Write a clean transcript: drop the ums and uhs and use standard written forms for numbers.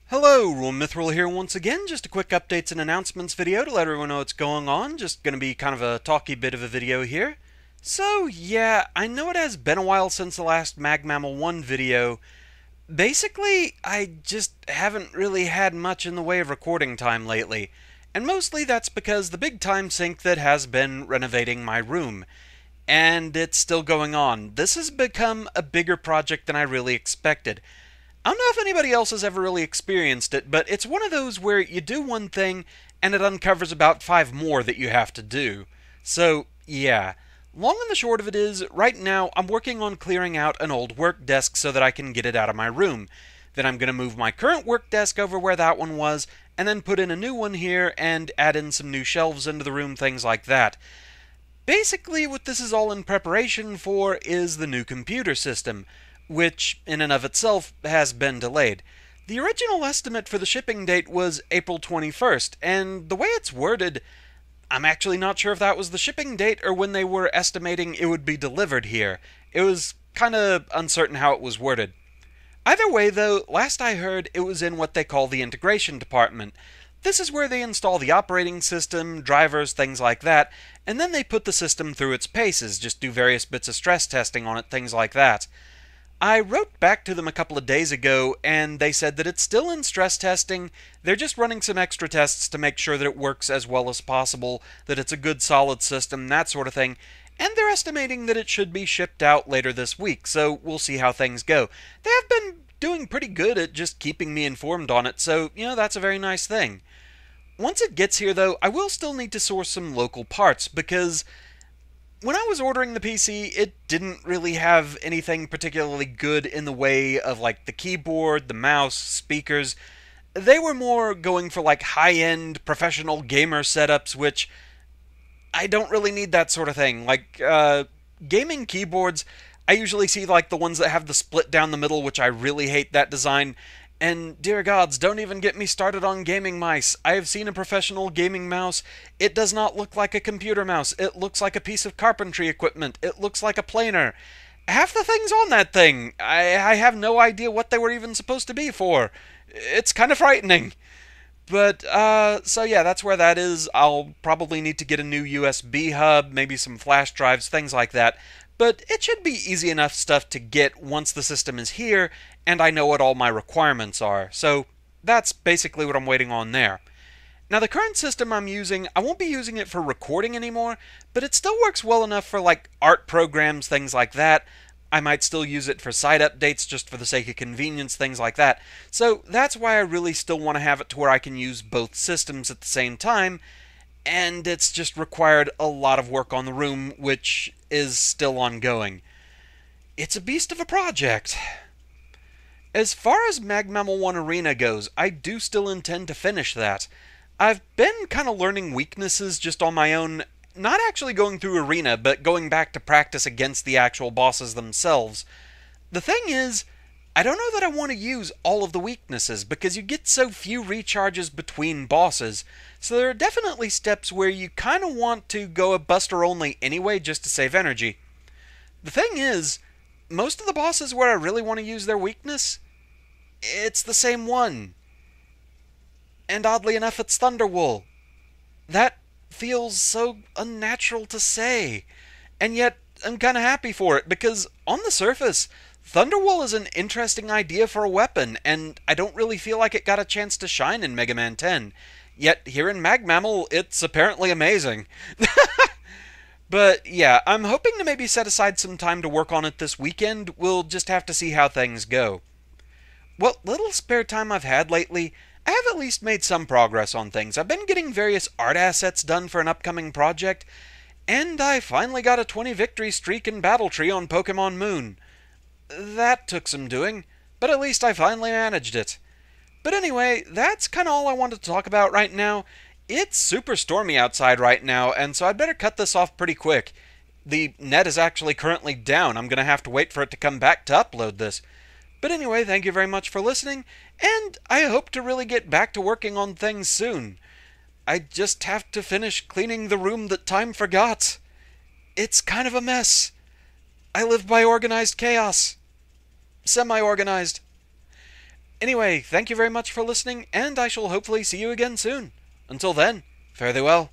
Hello, RoahmMythril here once again. Just a quick updates and announcements video to let everyone know what's going on. Just going to be kind of a talky bit of a video here. So, yeah, I know it has been a while since the last MagMammal 1 video. Basically, I just haven't really had much in the way of recording time lately. And mostly that's because the big time sink that has been renovating my room. And it's still going on. This has become a bigger project than I really expected. I don't know if anybody else has ever really experienced it, but it's one of those where you do one thing and it uncovers about 5 more that you have to do. So, yeah. Long and the short of it is, right now I'm working on clearing out an old work desk so that I can get it out of my room. Then I'm going to move my current work desk over where that one was, and then put in a new one here and add in some new shelves into the room, things like that. Basically, what this is all in preparation for is the new computer system, which in and of itself has been delayed. The original estimate for the shipping date was April 21st, and the way it's worded, I'm actually not sure if that was the shipping date or when they were estimating it would be delivered here. It was kind of uncertain how it was worded. Either way, though, last I heard, it was in what they call the integration department. This is where they install the operating system, drivers, things like that, and then they put the system through its paces, just do various bits of stress testing on it, things like that. I wrote back to them a couple of days ago, and they said that it's still in stress testing. They're just running some extra tests to make sure that it works as well as possible, that it's a good solid system, that sort of thing. And they're estimating that it should be shipped out later this week, so we'll see how things go. They have been doing pretty good at just keeping me informed on it, so, that's a very nice thing. Once it gets here, though, I will still need to source some local parts, because when I was ordering the PC, it didn't really have anything particularly good in the way of like the keyboard, the mouse, speakers. They were more going for like high-end professional gamer setups, which I don't really need that sort of thing. Like gaming keyboards, I usually see like the ones that have the split down the middle, which I really hate that design. And dear gods, don't even get me started on gaming mice. I have seen a professional gaming mouse. It does not look like a computer mouse. It looks like a piece of carpentry equipment. It looks like a planer. Half the things on that thing, I have no idea what they were even supposed to be for. It's kind of frightening. But, so yeah, that's where that is. I'll probably need to get a new USB hub, maybe some flash drives, things like that. But it should be easy enough stuff to get once the system is here, and I know what all my requirements are. So, that's basically what I'm waiting on there. Now, the current system I'm using, I won't be using it for recording anymore, but it still works well enough for, like, art programs, things like that. I might still use it for site updates just for the sake of convenience, things like that. So that's why I really still want to have it to where I can use both systems at the same time, and it's just required a lot of work on the room, which is still ongoing. It's a beast of a project. As far as MagMammal 1 Arena goes, I do still intend to finish that. I've been kind of learning weaknesses just on my own, not actually going through Arena, but going back to practice against the actual bosses themselves. The thing is, I don't know that I want to use all of the weaknesses, because you get so few recharges between bosses, so there are definitely steps where you kind of want to go a buster only anyway just to save energy. The thing is, most of the bosses where I really want to use their weakness, it's the same one. And oddly enough, it's Thunderwool. That feels so unnatural to say, and yet I'm kind of happy for it, because on the surface, Thunderwool is an interesting idea for a weapon, and I don't really feel like it got a chance to shine in Mega Man 10. Yet here in MagMammal, it's apparently amazing. But yeah, I'm hoping to maybe set aside some time to work on it this weekend. We'll just have to see how things go. What little spare time I've had lately, I have at least made some progress on things. I've been getting various art assets done for an upcoming project, and I finally got a 20 victory streak in Battle Tree on Pokemon Moon. That took some doing, but at least I finally managed it. But anyway, that's kind of all I wanted to talk about right now. It's super stormy outside right now, and so I'd better cut this off pretty quick. The net is actually currently down. I'm going to have to wait for it to come back to upload this. But anyway, thank you very much for listening, and I hope to really get back to working on things soon. I just have to finish cleaning the room that time forgot. It's kind of a mess. I live by organized chaos. Semi-organized. Anyway, thank you very much for listening, and I shall hopefully see you again soon. Until then, fare thee well.